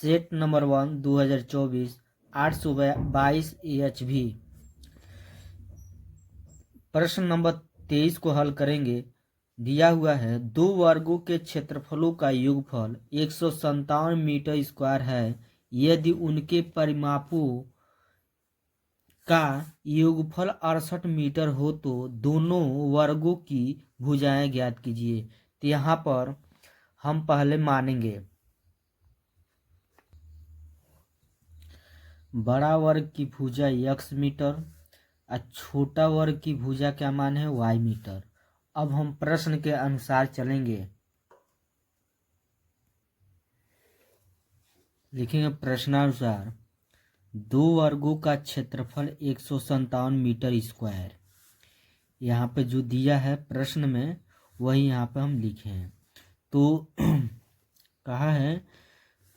Set number 1 2024 822 EHV। प्रश्न number 23 को हल करेंगे। दिया हुआ है दो वर्गों के क्षेत्रफलों का योगफल 157 मीटर स्क्वायर है। यदि उनके परिमापों का योगफल 68 मीटर हो तो दोनों वर्गों की भुजाएं ज्ञात कीजिए। तो यहाँ पर हम पहले मानेंगे बड़ा वर्ग की भुजा x मीटर और छोटा वर्ग की भुजा क्या मान है y मीटर। अब हम प्रश्न के अनुसार चलेंगे। लिखेंगे प्रश्नानुसार दो वर्गों का क्षेत्रफल 157 मीटर स्क्वायर। यहाँ पे जो दिया है प्रश्न में वही यहाँ पे हम लिखे हैं। तो कहा है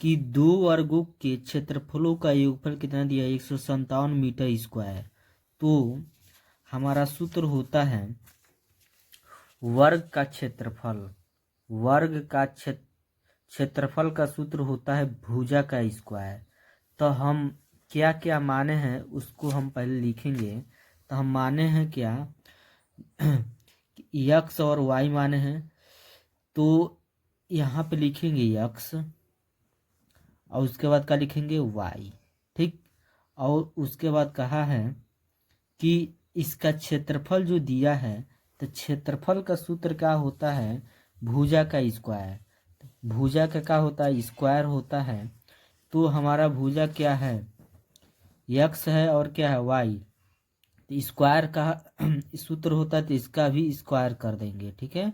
कि दो वर्गों के क्षेत्रफलों का योगफल कितना दिया है 157 मीटर स्क्वायर। तो हमारा सूत्र होता है वर्ग का क्षेत्रफल। वर्ग का क्षेत्रफल का सूत्र होता है भुजा का स्क्वायर। तो हम क्या क्या माने हैं उसको हम पहले लिखेंगे। तो हम माने हैं क्या x और y माने हैं। तो यहाँ पे लिखेंगे x और उसके बाद क्या लिखेंगे y। ठीक। और उसके बाद कहा है कि इसका क्षेत्रफल जो दिया है तो क्षेत्रफल का सूत्र क्या होता है भुजा का स्क्वायर। भुजा का क्या होता है स्क्वायर होता है। तो हमारा भुजा क्या है x है और क्या है y। तो स्क्वायर का सूत्र होता है तो इसका भी स्क्वायर कर देंगे। ठीक है।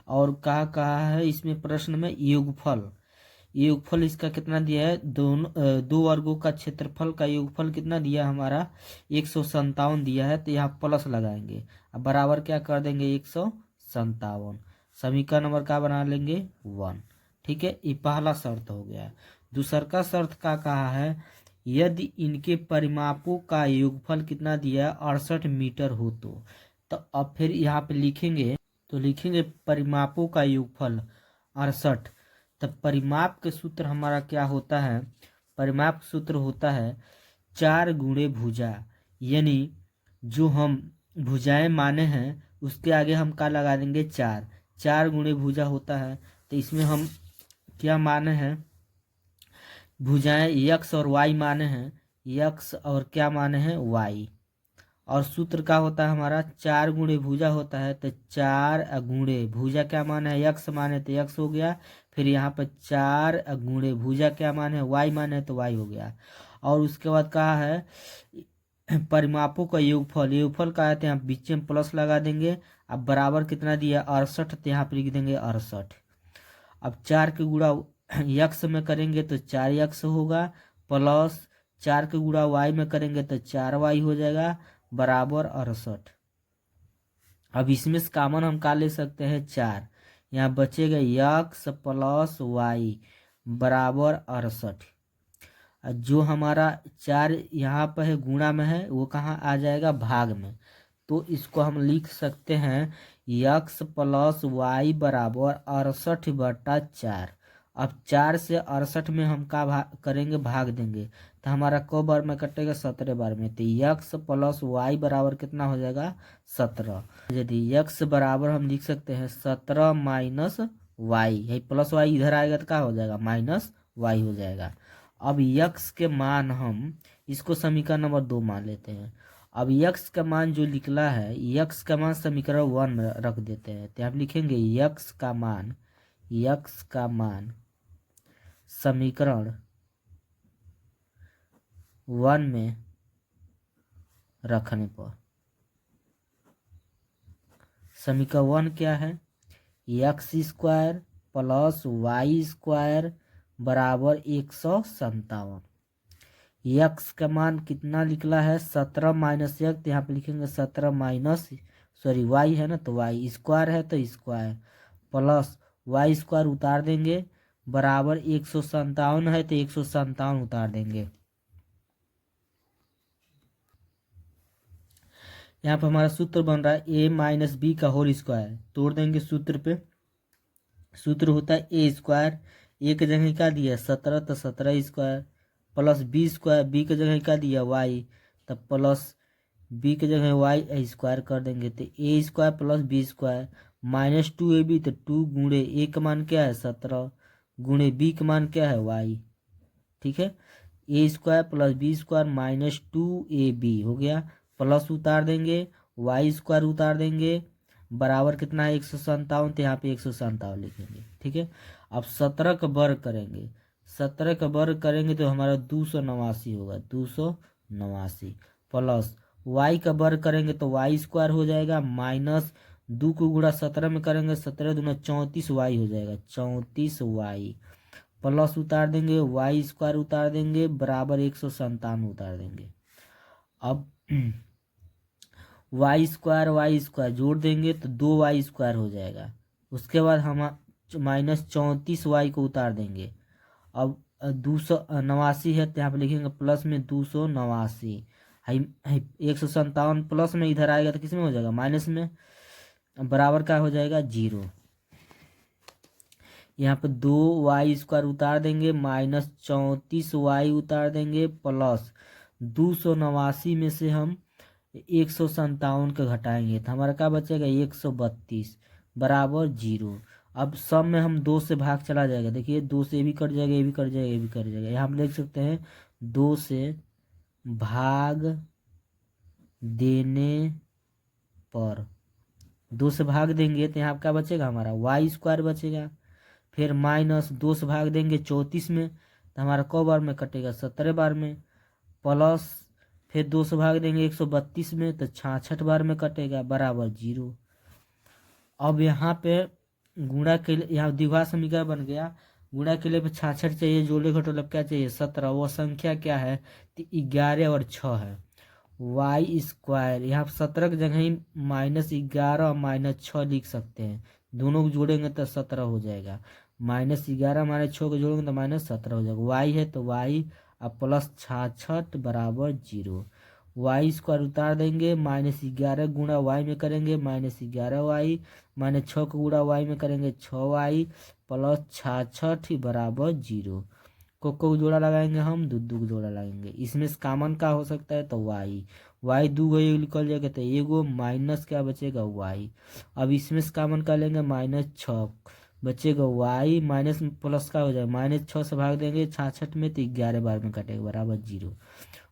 और कहा है इसमें प्रश्न में योगफल। योगफल इसका कितना दिया है दो वर्गों का क्षेत्रफल का योगफल कितना दिया हमारा 157 दिया है। तो यहाँ प्लस लगाएंगे अब बराबर क्या कर देंगे 157। समीकरण नंबर क्या बना लेंगे 1। ठीक है। ये पहला शर्त हो गया। दूसरा का शर्त का कहा है यदि इनके परिमापों का योगफल कितना दिया 68 मीटर हो तो अब फिर यहाँ पे लिखेंगे। तो लिखेंगे परिमापों का योगफल 68। तब परिमाप के सूत्र हमारा क्या होता है परिमाप सूत्र होता है 4 गुणे भुजा। यानी जो हम भुजाएं माने हैं उसके आगे हम क्या लगा देंगे 4। 4 गुणे भुजा होता है। तो इसमें हम क्या माने हैं भुजाएं x और y माने हैं x और क्या माने हैं y। और सूत्र का होता है हमारा 4 गुणे भुजा होता है। तो 4 गुणे भुजा क्या माने है x माने तो x हो गया। फिर यहाँ पर 4 गुणे भुजा क्या माने है y माने तो y हो गया। और उसके बाद कहा है परिमापों का योगफल। योगफल का है तो यहाँ बीच में प्लस लगा देंगे। अब बराबर कितना दिया 68 तो यहाँ पर लिख देंगे 68। अब 4 के गुणा x में करेंगे तो 4x होगा प्लस 4 के गुणा y में करेंगे तो 4y हो जाएगा बराबर 68। अब इसमें से कॉमन हम क्या ले सकते हैं 4। यहाँ बचेगा x प्लस y बराबर 68। जो हमारा 4 यहाँ पर है गुणा में है वो कहाँ आ जाएगा भाग में। तो इसको हम लिख सकते हैं x प्लस y बराबर 68/4। अब 4 से 68 में हम क्या करेंगे भाग देंगे। तो हमारा क बार में कटेगा 17 बार में। तो x प्लस y बराबर कितना हो जाएगा 17। यदि x बराबर हम लिख सकते हैं 17 माइनस y। यही प्लस y इधर आएगा तो क्या हो जाएगा माइनस y हो जाएगा। अब x के मान हम इसको समीकरण नंबर 2 मान लेते हैं। अब x का मान जो निकला है x का मान समीकरण 1 में रख देते हैं। तो आप लिखेंगे x का मान समीकरण 1 में रखने पर समीकरण 1 क्या है x square plus y square बराबर 157। x का मान कितना निकला है 17 माइनस x। यहाँ पे लिखेंगे 17 माइनस y है ना तो y स्क्वायर है तो स्क्वायर प्लस y स्क्वायर उतार देंगे बराबर 157 है तो 157 उतार देंगे। यहाँ पर हमारा सूत्र बन रहा है a माइनस बी का होल स्क्वायर। तोड़ देंगे सूत्र पे। सूत्र होता है a स्क्वायर ए के जगह क्या दिया 17, तो 17² प्लस b², बी के जगह क्या दिया y, तब प्लस बी के जगह y² कर देंगे, तो a² plus b² minus 2ab, तो 2 गुणे ए का मान क्या है 17 गुणे बी का मान क्या है y। ठीक है, a² plus b² minus 2ab हो गया, प्लस उतार देंगे y² उतार देंगे, बराबर कितना है 157, तो यहाँ पे 157 लिखेंगे। ठीक है, अब 17 का वर्ग करेंगे, 17 का वर्ग करेंगे तो हमारा 289 होगा, 289 प्लस y का वर्ग करेंगे तो y² हो जाएगा, माइनस 2 को गुणा 17 में करेंगे, 17 दूना 34y हो जाएगा, 34y प्लस उतार देंगे y² उतार देंगे, बराबर 197 उतार देंगे। अब y² जोड़ देंगे तो 2y² हो जाएगा, उसके बाद हम माइनस 34y को उतार देंगे। अब 289 है तो यहाँ पे लिखेंगे प्लस में 289, 157 प्लस में इधर आएगा तो किस में हो जाएगा माइनस में, बराबर का हो जाएगा 0। यहाँ पे 2y² उतार देंगे, माइनस 34y उतार देंगे, प्लस 289 में से हम 157 का घटाएंगे तो हमारा क्या बचेगा 132 बराबर 0। अब सब में हम 2 से भाग चला जाएगा, देखिए 2 से ये भी कट जाएगा, ये भी कट जाएगा, ये भी कट जाएगा, यहाँ हम देख सकते हैं 2 से भाग देने पर 2 से भाग देंगे तो यहाँ क्या बचेगा हमारा y² बचेगा, फिर माइनस 2 से भाग देंगे 34 में तो हमारा क बार में कटेगा 17 बार में, प्लस फिर 2 से भाग देंगे 132 में तो 66 बार में कटेगा, बराबर 0। अब यहाँ पे गुणा के लिए यहाँ द्विघात समीकरण बन गया, गुणा के लिए 66 चाहिए, जोड़े घटोले क्या चाहिए 17, वो संख्या क्या है तो 11 और 6 है, y²। यहाँ 17 की जगह ही -11 माइनस 6 लिख सकते हैं, दोनों को जोड़ेंगे तो 17 हो जाएगा, -11 -6 को जोड़ेंगे तो -17 हो जाएगा, y है तो y अब प्लस 66 बराबर 0। y² उतार देंगे, -11 गुणा y में करेंगे -11y, -6 को गुणा y में करेंगे 6y प्लस 66 बराबर 0। को जोड़ा लगाएंगे हम, दो को जोड़ा लगाएंगे, इसमें से कॉमन का हो सकता है तो y 2 गो निकल जाएगा तो एगो माइनस क्या बचेगा y। अब इसमें से कॉमन का लेंगे -6 बचेगा y, माइनस प्लस का हो जाएगा, -6 से भाग देंगे 66 में तो 11 बार में कटेगा, बराबर 0।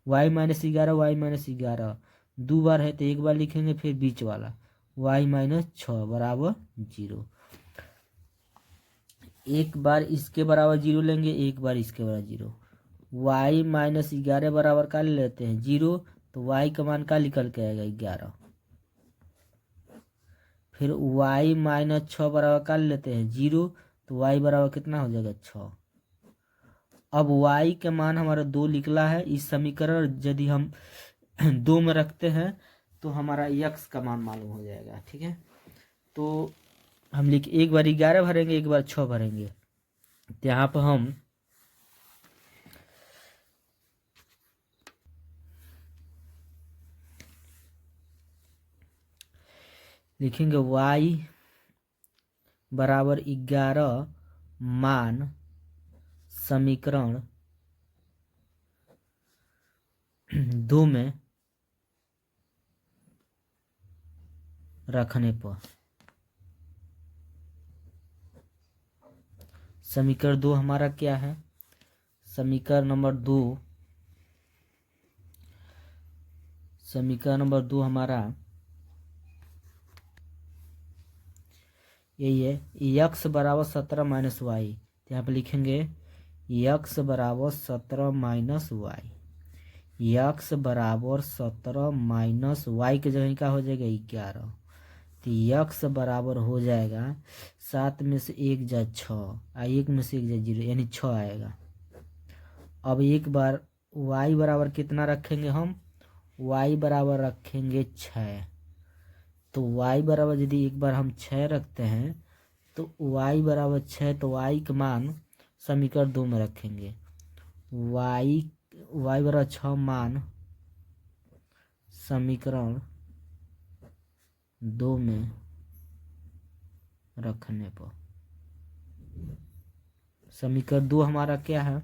y -11 दो बार है तो एक बार लिखेंगे, फिर बीच वाला y-6 बराबर 0। एक बार इसके बराबर 0 लेंगे, एक बार इसके बराबर 0, y-11 बराबर का ले लेते हैं 0, तो y का मान का निकल के आएगा 11, फिर y-6 बराबर का ले लेते हैं 0, तो y बराबर कितना हो जाएगा 6। अब y के मान हमारा 2 निकला है, इस समीकरण यदि हम 2 में रखते हैं तो हमारा x का मान मालूम हो जाएगा। ठीक है, तो हम एक बार 11 भरेंगे, एक बार 6 भरेंगे, तो यहाँ पर हम लिखेंगे y बराबर 11 मान समीकरण 2 में रखने पर, समीकरण 2 हमारा क्या है, समीकरण नंबर 2 हमारा यही है, x बराबर 17 माइनस वाई, यहाँ पे लिखेंगे x बराबर 17 माइनस वाई, x बराबर 17 माइनस वाई के जगह क्या हो जाएगा 11, तो x बराबर हो जाएगा 7 में से 1 जा 6, 1 में से 1 जा 0, यानी 6 आएगा। अब एक बार y बराबर कितना रखेंगे हम, y बराबर रखेंगे 6, तो y बराबर यदि एक बार हम 6 रखते हैं तो y बराबर 6, तो y का मान समीकरण 2 में रखेंगे, y बराबर 6 मान समीकरण 2 में रखने पर समीकरण 2 हमारा क्या है,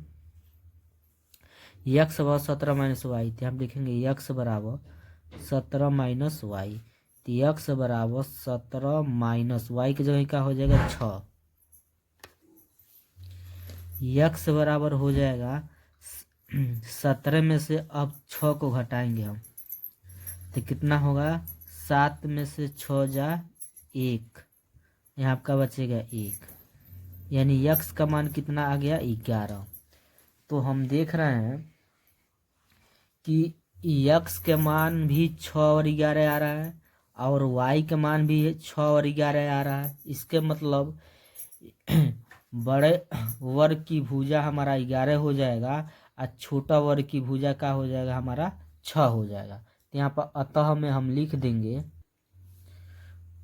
यक्स बराबर 17 माइनस वाई, तो हम लिखेंगे यक्स बराबर 17 माइनस वाई, तो यक्स बराबर 17 माइनस वाई की जगह क्या हो जाएगा 6, यक्स बराबर हो जाएगा 17 में से अब 6 को घटाएंगे हम, तो कितना होगा 7 में से 6 जा 1, यहाँ आपका बचेगा 1, यानी यक्स का मान कितना आ गया 11। तो हम देख रहे हैं कि यक्स के मान भी 6 और 11 आ रहा है और वाई के मान भी 6 और 11 आ रहा है। इसके मतलब बड़े वर्ग की भुजा हमारा 11 हो जाएगा और छोटा वर्ग की भुजा का हो जाएगा हमारा 6 हो जाएगा। तो यहाँ पर अतः में हम लिख देंगे,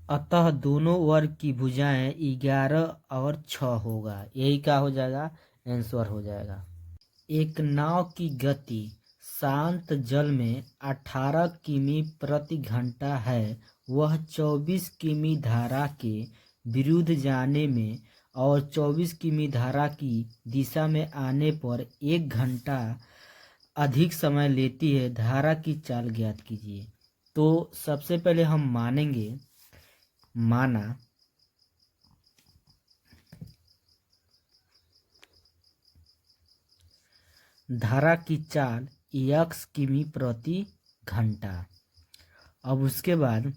अतः दोनों वर्ग की भुजाएं 11 और 6 होगा, यही क्या हो जाएगा आंसर हो जाएगा। एक नाव की गति शांत जल में 18 किमी प्रति घंटा है, वह 24 किमी धारा के विरुद्ध जाने में और 24 किमी धारा की दिशा में आने पर 1 घंटा अधिक समय लेती है, धारा की चाल ज्ञात कीजिए। तो सबसे पहले हम मानेंगे, माना धारा की चाल यक्स किमी प्रति घंटा। अब उसके बाद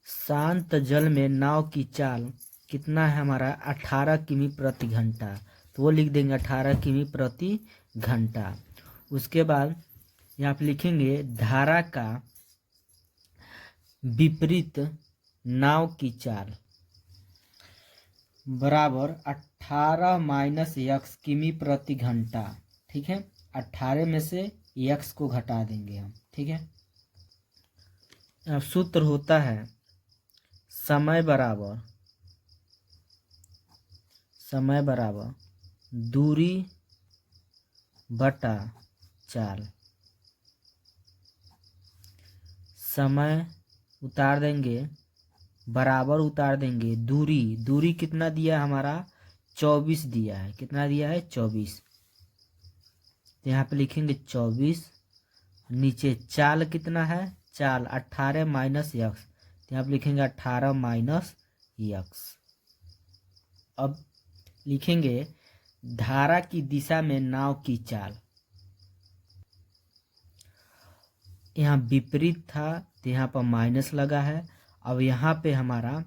शांत जल में नाव की चाल कितना है हमारा 18 किमी प्रति घंटा, तो वो लिख देंगे 18 किमी प्रति घंटा। उसके बाद यहाँ पे लिखेंगे धारा का विपरीत नाव की चाल बराबर 18 माइनस यक्स किमी प्रति घंटा। ठीक है, 18 में से यक्स को घटा देंगे हम। ठीक है, अब सूत्र होता है समय बराबर दूरी बटा चाल। समय उतार देंगे, बराबर उतार देंगे, दूरी कितना दिया हमारा 24 दिया है, कितना दिया है 24, तो यहाँ पे लिखेंगे 24, नीचे चाल कितना है, चाल 18 माइनस यक्स, तो यहाँ पे लिखेंगे 18 माइनस यक्स। अब लिखेंगे धारा की दिशा में नाव की चाल, यहाँ विपरीत था तो यहाँ पर माइनस लगा है, अब यहाँ पे हमारा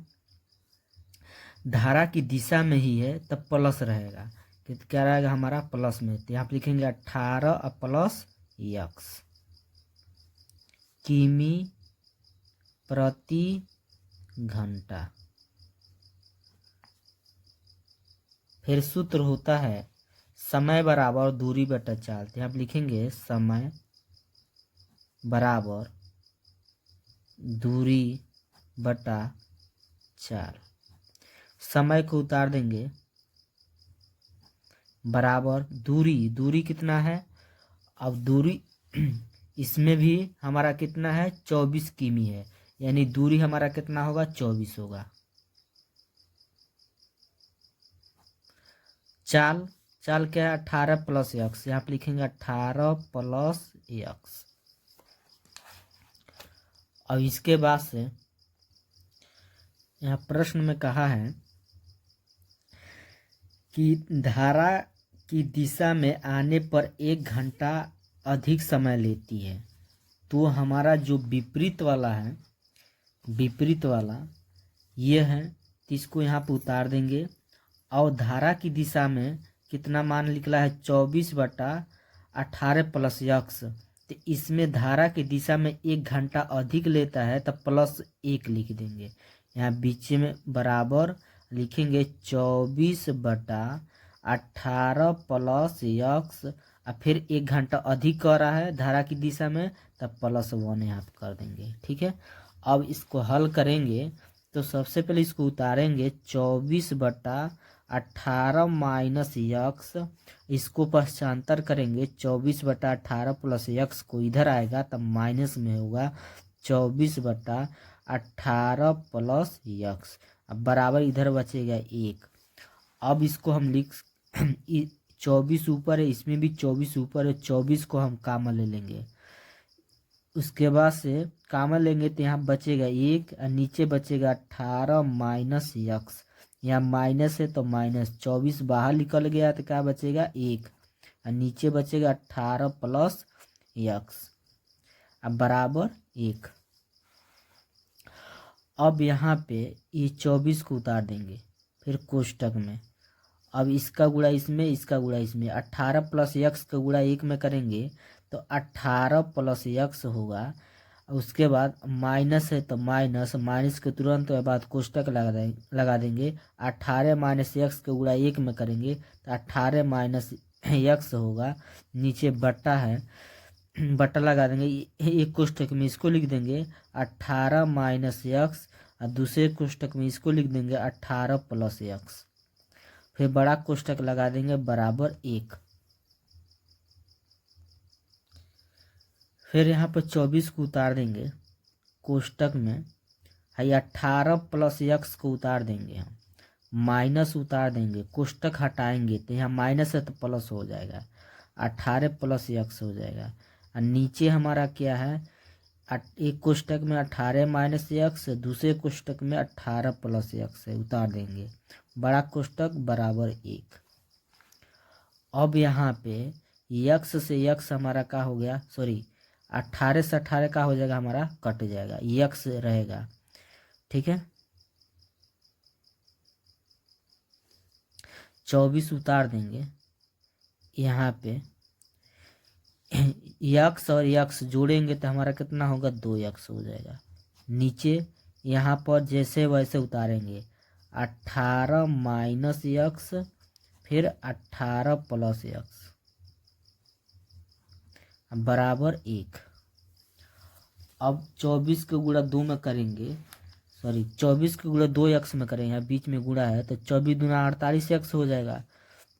धारा की दिशा में ही है तब प्लस रहेगा, क्या रहेगा हमारा प्लस में, तो यहाँ पे लिखेंगे 18 प्लस यक्स किमी प्रति घंटा। फिर सूत्र होता है समय बराबर दूरी बटा चाल, तो यहाँ पे लिखेंगे समय बराबर दूरी बटा चाल, समय को उतार देंगे, बराबर दूरी कितना है, अब दूरी इसमें भी हमारा कितना है 24 किमी है, यानी दूरी हमारा कितना होगा 24 होगा। चाल क्या है 18 प्लस यक्स, यहाँ पे लिखेंगे 18 प्लस यक्स। अब इसके बाद से यहाँ प्रश्न में कहा है कि धारा की दिशा में आने पर 1 घंटा अधिक समय लेती है, तो हमारा जो विपरीत वाला है, विपरीत वाला ये है, तो इसको यहाँ पे उतार देंगे, और धारा की दिशा में कितना मान निकला है 24 बटा 18 प्लस यक्स, तो इसमें धारा की दिशा में 1 घंटा अधिक लेता है तब प्लस 1 लिख देंगे, यहाँ बीच में बराबर लिखेंगे 24 बटा 18 प्लस यक्स, और फिर 1 घंटा अधिक कर रहा है धारा की दिशा में तब प्लस 1 यहाँ पर कर देंगे। ठीक है, अब इसको हल करेंगे तो सबसे पहले इसको उतारेंगे 24 बटा 18 माइनस यक्स, इसको पक्षांतर करेंगे 24 बटा 18 प्लस यक्स को इधर आएगा तब माइनस में होगा 24 बटा 18 प्लस यक्स, अब बराबर इधर बचेगा 1। अब इसको हम लिख 24 ऊपर है, इसमें भी 24 ऊपर है, 24 को हम कॉमन ले लेंगे। उसके बाद से कॉमन लेंगे तो यहाँ बचेगा 1 और नीचे बचेगा 18 माइनस यक्स। यहाँ माइनस है तो माइनस, 24 बाहर निकल गया तो क्या बचेगा 1 और नीचे बचेगा 18 प्लस यक्स अब बराबर 1। अब यहाँ पे ये 24 को उतार देंगे फिर कोष्टक में। अब इसका गुणा इसमें, इसका गुणा इसमें, 18 प्लस यक्स का गुणा 1 में करेंगे तो 18 प्लस यक्स होगा। उसके बाद माइनस है तो माइनस, माइनस के तुरंत बाद कोष्टक लगा देंगे। 18 माइनस यक्स का गुणा 1 में करेंगे तो 18 माइनस यक्स होगा। नीचे बट्टा है, बट्टा लगा देंगे। एक कोष्टक में इसको लिख देंगे 18 माइनस यक्स और दूसरे कोष्टक में इसको लिख देंगे 18 प्लस यक्स। फिर बड़ा कोष्टक लगा देंगे बराबर 1। फिर यहाँ पर 24 को उतार देंगे कोष्टक में, है 18 प्लस यक्स को उतार देंगे हम, माइनस उतार देंगे, कोष्टक हटाएंगे तो यहाँ माइनस है तो प्लस हो जाएगा, 18 प्लस यक्स हो जाएगा। और नीचे हमारा क्या है, एक कोष्टक में 18 माइनस यक्स, दूसरे कोष्टक में 18 प्लस यक्स है, उतार देंगे। बड़ा कोष्टक बराबर 1। अब यहाँ पे यक्स से यक्स हमारा क्या हो गया, सॉरी 18 से 18 का हो जाएगा हमारा, कट जाएगा, यक्स रहेगा। ठीक है, 24 उतार देंगे। यहाँ पे यक्स और यक्स जोड़ेंगे तो हमारा कितना होगा, 2 यक्स हो जाएगा। नीचे यहाँ पर जैसे वैसे उतारेंगे, 18 माइनस यक्स फिर 18 प्लस यक्स बराबर 1। अब 24 के गुणा 2 में करेंगे, सॉरी 24 के गुणा 2 यक्स में करेंगे, यहाँ बीच में गुणा है तो 24 दूना 48 यक्स हो जाएगा।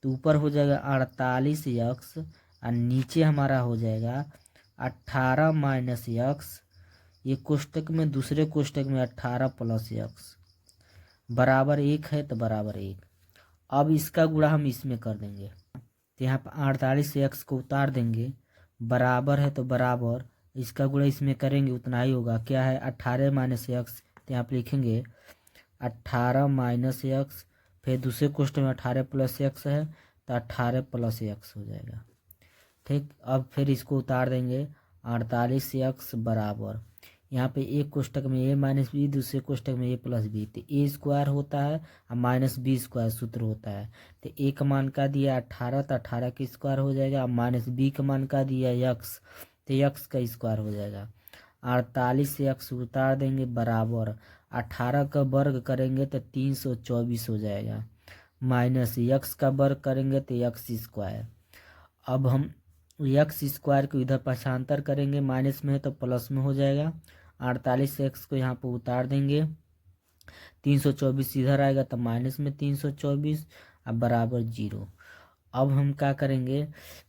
तो ऊपर हो जाएगा 48 यक्स और नीचे हमारा हो जाएगा 18 माइनस यक्स, ये कोष्टक में, दूसरे कोष्टक में 18 प्लस यक्स बराबर 1 है तो बराबर 1। अब इसका गुणा हम इसमें कर देंगे तो यहाँ पर 48 यक्स को उतार देंगे, बराबर है तो बराबर, इसका गुणा इसमें करेंगे उतना ही होगा, क्या है 18 माइनस यक्स, तो यहाँ पर लिखेंगे 18 माइनस यक्स, फिर दूसरे कोष्टक में 18 प्लस यक्स है तो 18 प्लस यक्स हो जाएगा। ठीक, अब फिर इसको उतार देंगे, 48 यक्स बराबर, यहाँ पे एक कोष्टक में ए माइनस बी, दूसरे कोष्टक में ए प्लस बी, तो ए स्क्वायर होता है और माइनस बी स्क्वायर सूत्र होता है। तो ए का मान का दिया 18 तो 18 का स्क्वायर हो जाएगा, और माइनस बी का मान का दिया यक्स तो यक्स का स्क्वायर हो जाएगा। 48 यक्स उतार देंगे बराबर, 18 का वर्ग करेंगे तो 324 हो जाएगा, माइनस यक्स का वर्ग करेंगे तो यक्स स्क्वायर। अब हम यक्स स्क्वायर को इधर पक्षांतर करेंगे, माइनस में है तो प्लस में हो जाएगा। 48 एक्स को यहाँ पर उतार देंगे, 324 इधर आएगा तो माइनस में 324 अब बराबर 0। अब हम क्या करेंगे,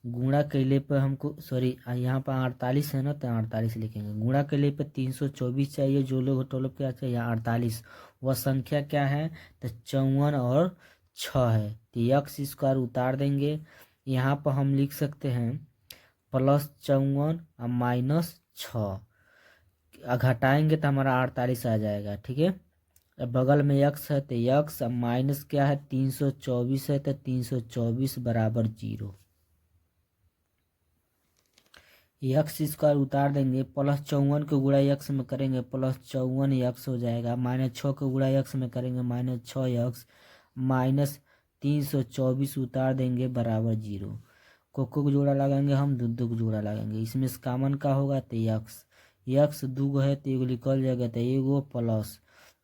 गुणा कैले पर हमको, सॉरी यहाँ पर 48 है ना तो 48 लिखेंगे, गुणा कैले पर 324 चाहिए, जो लोग टोलप क्या चाहिए 48, वह संख्या क्या है तो 54 और 6 है, तो यक्स स्क्वायर उतार देंगे। यहाँ पर हम लिख सकते हैं प्लस 54 और माइनस 6, घटाएंगे तो हमारा 48 आ जाएगा। ठीक है, अब बगल में यक्स है तो यक्स, अब माइनस क्या है 324 है तो 324 बराबर 0। यक्स स्क्वायर उतार देंगे, प्लस 54 को गुणा यक्स में करेंगे प्लस 54 यक्स हो जाएगा, माइनस 6 को गुणा यक्स में करेंगे माइनस 6 यक्स, माइनस 324 उतार देंगे बराबर 0। को जोड़ा लगाएंगे हम, दो को जोड़ा लगाएंगे, इसमें से कॉमन का होगा तो यक्स, यक्स 2 है तो एगो निकल जाएगा तो एगो प्लस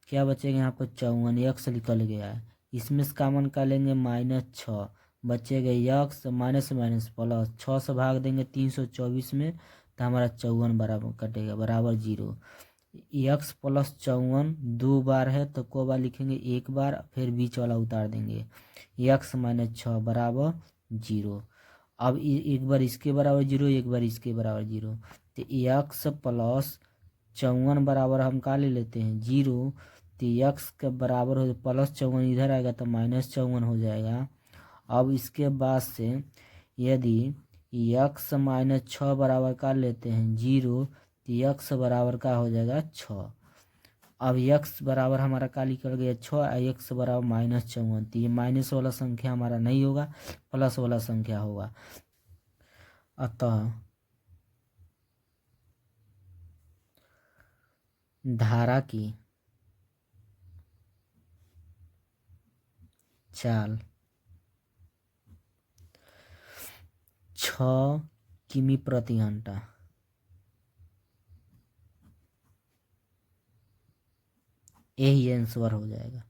क्या बचेगा यहाँ पर 54, यक्स निकल गया है, इसमें से कॉमन का लेंगे माइनस 6, बचेगा यक्स, माइनस माइनस प्लस, 6 से भाग देंगे 324 में तो हमारा 54 बराबर कटेगा बराबर 0। यक्स प्लस 54 2 बार है तो को बार लिखेंगे, एक बार, फिर बीच वाला उतार देंगे, यक्स माइनस 6 बराबर 0। अब एक बार इसके बराबर 0, एक बार इसके बराबर 0, तो यक्स प्लस 54 बराबर हम का ले लेते हैं 0, तो यक्स के बराबर हो +54 इधर आएगा तो -54 हो जाएगा। अब इसके बाद से यदि यक्स -6 बराबर का लेते हैं 0, तो यक्स बराबर का हो जाएगा 6। अब यक्स बराबर हमारा का निकल गया 6, यक्स बराबर -54, तो ये माइनस वाला संख्या हमारा नहीं होगा, प्लस वाला संख्या होगा। अतः धारा की चाल 6 किमी प्रति घंटा, यही आंसर हो जाएगा।